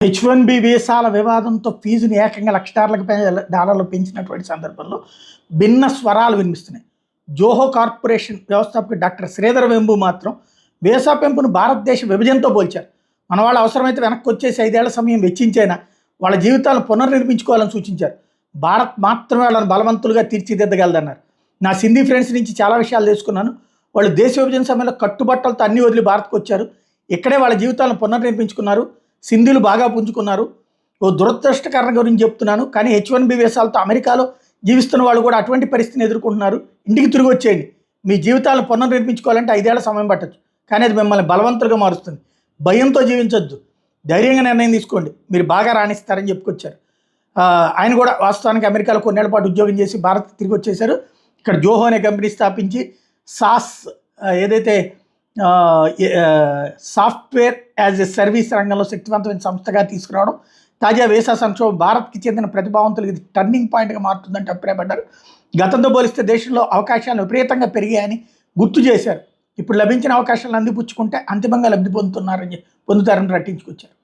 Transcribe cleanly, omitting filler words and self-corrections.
H1B వీసాల వివాదంతో ఫీజుని ఏకంగా $1,00,000 పెంచినటువంటి సందర్భంలో భిన్న స్వరాలు వినిపిస్తున్నాయి. జోహో కార్పొరేషన్ వ్యవస్థాపకుడు డాక్టర్ శ్రీధర్ వెంబు మాత్రం వీసా పెంపును భారతదేశ విభజనతో పోల్చారు. మన వాళ్ళు అవసరమైతే వెనక్కి వచ్చేసి 5 ఏళ్ల సమయం వెచ్చించైనా వాళ్ళ జీవితాలను పునర్నిర్మించుకోవాలని సూచించారు. భారత్ మాత్రమే వాళ్ళని బలవంతులుగా తీర్చిదిద్దగలదన్నారు. నా సింధీ ఫ్రెండ్స్ నుంచి చాలా విషయాలు తెలుసుకున్నాను. వాళ్ళు దేశ విభజన సమయంలో కట్టుబట్టలతో అన్ని వదిలి భారత్కు వచ్చారు. ఇక్కడే వాళ్ళ జీవితాలను పునర్నిర్మించుకున్నారు. సింధులు బాగా పుంజుకున్నారు. ఓ దురదృష్టకరణ గురించి చెప్తున్నాను, కానీ H1B వీసాలతో అమెరికాలో జీవిస్తున్న వాళ్ళు కూడా అటువంటి పరిస్థితిని ఎదుర్కొంటున్నారు. ఇంటికి తిరిగి వచ్చేయండి, మీ జీవితాలను పునర్నిర్మించుకోవాలంటే 5 ఏళ్ల సమయం పట్టచ్చు, కానీ అది మిమ్మల్ని బలవంతులుగా మారుస్తుంది. భయంతో జీవించొద్దు, ధైర్యంగా నిర్ణయం తీసుకోండి, మీరు బాగా రాణిస్తారని చెప్పుకొచ్చారు. ఆయన కూడా వాస్తవానికి అమెరికాలో కొన్నేళ్ల పాటు ఉద్యోగం చేసి భారత్ తిరిగి వచ్చేశారు. ఇక్కడ జోహో అనే కంపెనీ స్థాపించి సాస్ ఏదైతే సాఫ్ట్వేర్ యాజ్ ఎ సర్వీస్ రంగంలో శక్తివంతమైన సంస్థగా తీసుకురావడం, తాజా వీసా సంక్షోభం భారత్కి చెందిన ప్రతిభావంతులకు ఇది టర్నింగ్ పాయింట్గా మారుతుందంటే అభిప్రాయపడ్డారు. గతంతో పోలిస్తే దేశంలో అవకాశాలు విపరీతంగా పెరిగాయని గుర్తు చేశారు. ఇప్పుడు లభించిన అవకాశాలను అందిపుచ్చుకుంటే అంతిమంగా లబ్ధి పొందుతారని ప్రకటించుకొచ్చారు.